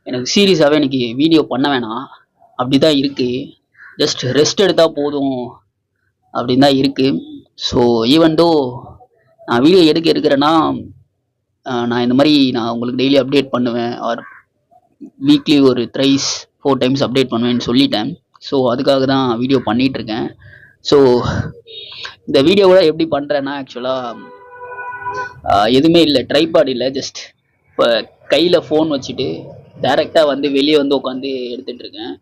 எனக்கு சீரியஸாகவே இன்னைக்கு வீடியோ பண்ண வேணாம் அப்படி தான் இருக்குது. ஜஸ்ட் ரெஸ்ட் எடுத்தால் போதும் அப்படின்னு தான் இருக்குது. ஸோ ஈவன் தோ நான் வீடியோ எடுக்கிறேன்னா நான் இந்த மாதிரி நான் உங்களுக்கு டெய்லி அப்டேட் பண்ணுவேன் ஆர் வீக்லி ஒரு 3-4 டைம்ஸ் அப்டேட் பண்ணுவேன்னு சொல்லிட்டேன். ஸோ அதுக்காக தான் வீடியோ பண்ணிகிட்ருக்கேன். ஸோ இந்த வீடியோவில் எப்படி பண்ணுறேன்னா ஆக்சுவலாக எதுவுமே இல்லை, ட்ரைபாட் இல்லை, ஜஸ்ட் இப்போ கையில் ஃபோன் வச்சுட்டு டைரெக்டாக வந்து வெளியே வந்து உட்காந்து எடுத்துகிட்ருக்கேன்.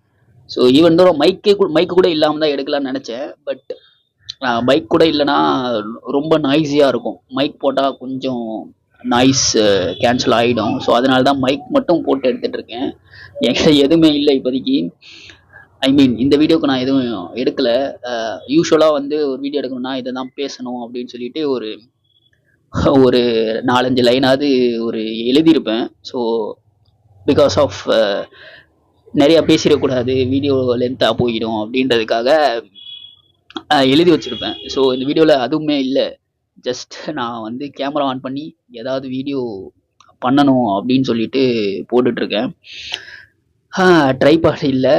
ஸோ ஈவன் தோ மைக்கு கூட இல்லாமல் தான் எடுக்கலாம்னு நினச்சேன். பட் மைக் கூட இல்லைன்னா ரொம்ப நாய்ஸியாக இருக்கும். மைக் போட்டால் கொஞ்சம் நாய்ஸ் கேன்சல் ஆகிடும். ஸோ அதனால தான் மைக் மட்டும் போட்டு எடுத்துகிட்ருக்கேன். என்கிட்ட எதுவுமே இல்லை இப்போதைக்கு. ஐ மீன் இந்த வீடியோக்கு நான் எதுவும் எடுக்கலை. யூஸ்வலாக வந்து ஒரு வீடியோ எடுக்கணும்னா இதை தான் பேசணும் அப்படின்னு சொல்லிட்டு ஒரு 4-5 லைனாவது ஒரு எழுதியிருப்பேன். ஸோ பிகாஸ் ஆஃப் நிறையா பேசிடக்கூடாது, வீடியோ லென்த்தாக போயிடும் அப்படின்றதுக்காக எழுதி வச்சுருப்பேன். ஸோ இந்த வீடியோவில் அதுவுமே இல்லை. ஜஸ்ட் நான் வந்து கேமரா ஆன் பண்ணி ஏதாவது வீடியோ பண்ணணும் அப்படின்னு சொல்லிட்டு போட்டுட்ருக்கேன். ட்ரைபாட் இல்லை,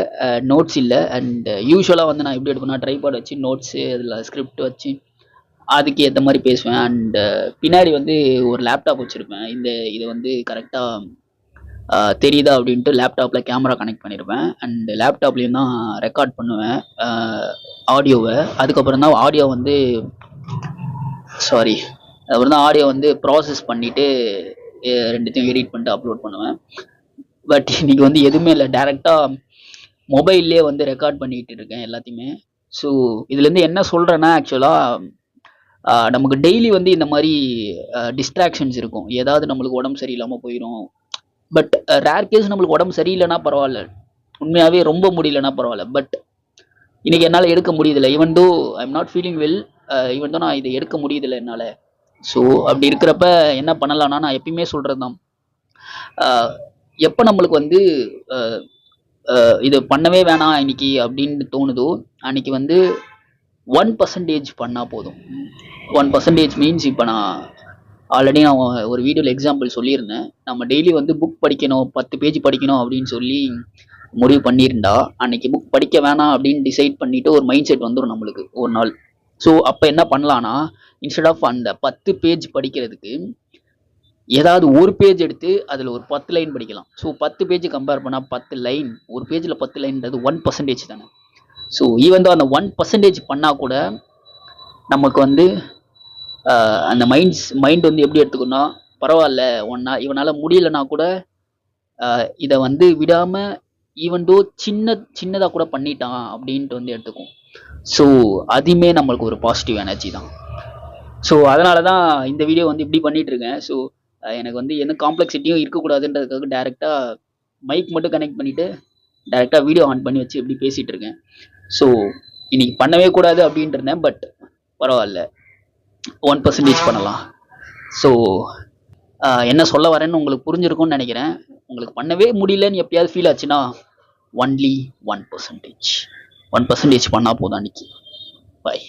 நோட்ஸ் இல்லை. அண்ட் யூஸ்வலாக வந்து நான் எப்படி எடுப்பேன்னா ட்ரைபாட் வச்சு நோட்ஸு அதில் ஸ்கிரிப்ட் வச்சு அதுக்கு ஏற்ற மாதிரி பேசுவேன். அண்ட் பின்னாடி வந்து ஒரு லேப்டாப் வச்சுருப்பேன். இதை வந்து கரெக்டாக தெரியுதா அப்படின்ட்டு லேப்டாப்பில் கேமரா கனெக்ட் பண்ணியிருப்பேன். அண்ட் லேப்டாப்லேயும் தான் ரெக்கார்ட் பண்ணுவேன் ஆடியோவை. அதுக்கப்புறம் தான் ஆடியோ வந்து ஆடியோ வந்து ப்ராசஸ் பண்ணிவிட்டு ரெண்டுத்தையும் எடிட் பண்ணிட்டு அப்லோட் பண்ணுவேன். பட் இன்றைக்கி வந்து எதுவுமே இல்லை, டேரெக்டாக மொபைல்லே வந்து ரெக்கார்ட் பண்ணிகிட்டு இருக்கேன் எல்லாத்தையுமே. ஸோ இதுலேருந்து என்ன சொல்கிறேன்னா ஆக்சுவலாக நமக்கு டெய்லி வந்து இந்த மாதிரி டிஸ்ட்ராக்ஷன்ஸ் இருக்கும். ஏதாவது நம்மளுக்கு உடம்பு சரியில்லாமல் போயிடும். பட் ரேர் கேஸ் நம்மளுக்கு உடம்பு சரியில்லைன்னா பரவாயில்ல, உண்மையாகவே ரொம்ப முடியலன்னா பரவாயில்ல. பட் இன்றைக்கி என்னால் எடுக்க முடியுதில்லை. Even though I am not feeling well, even though நான் இதை எடுக்க முடியுதில்லை என்னால். ஸோ அப்படி இருக்கிறப்ப என்ன பண்ணலான்னா, நான் எப்பயுமே சொல்கிறது தான், எப்போ நம்மளுக்கு வந்து இது பண்ணவே வேணாம் இன்னைக்கு அப்படின்னு தோணுதோ அன்னைக்கு வந்து 1% பண்ணால் போதும். 1% மீன்ஸ் இப்போ நான் ஆல்ரெடி நான் ஒரு வீடியோவில் எக்ஸாம்பிள் சொல்லியிருந்தேன். நம்ம டெய்லி வந்து புக் படிக்கணும், 10 பேஜ் படிக்கணும் அப்படின்னு சொல்லி முடிவு பண்ணியிருந்தா அன்னைக்கு புக் படிக்க வேணாம் அப்படின்னு டிசைட் பண்ணிவிட்டு ஒரு மைண்ட் செட் வந்துடும் நம்மளுக்கு ஒரு நாள். ஸோ அப்போ என்ன பண்ணலான்னா, இன்ஸ்டெட் ஆஃப் அந்த 10 பேஜ் படிக்கிறதுக்கு ஏதாவது ஒரு பேஜ் எடுத்து அதில் ஒரு 10 லைன் படிக்கலாம். ஸோ 10 பேஜ் கம்பேர் பண்ணால் 10 லைன், ஒரு பேஜில் 10 லைன்றது 1% தானே. ஸோ ஈவன் தான் அந்த 1% பண்ணால் கூட நமக்கு வந்து அந்த மைண்ட் வந்து எப்படி எடுத்துக்கணும்னா, பரவாயில்ல இவனால் முடியலைன்னா கூட இதை வந்து விடாமல் ஈவன் தோ சின்னதாக கூட பண்ணிட்டான் அப்படின்ட்டு வந்து எடுத்துக்கும். ஸோ அதுவுமே நம்மளுக்கு ஒரு பாசிட்டிவ் எனர்ஜி தான். ஸோ அதனால தான் இந்த வீடியோ வந்து இப்படி பண்ணிகிட்ருக்கேன். ஸோ எனக்கு வந்து எந்த காம்ப்ளெக்சிட்டியும் இருக்கக்கூடாதுன்றதுக்காக டேரெக்டாக மைக் மட்டும் கனெக்ட் பண்ணிவிட்டு டேரெக்டாக வீடியோ ஆன் பண்ணி வச்சு இப்படி பேசிகிட்டு இருக்கேன். ஸோ இன்றைக்கி பண்ணவே கூடாது அப்படின்ட்டு இருந்தேன். பட் பரவாயில்ல, 1% பண்ணலாம். ஸோ என்ன சொல்ல வரேன்னு உங்களுக்கு புரிஞ்சிருக்கும்னு நினைக்கிறேன். உங்களுக்கு பண்ணவே முடியலன்னு எப்பயாவது ஃபீல் ஆச்சுன்னா ஒன்லி 1% பண்ணால் போதும் அன்றைக்கி. பாய்.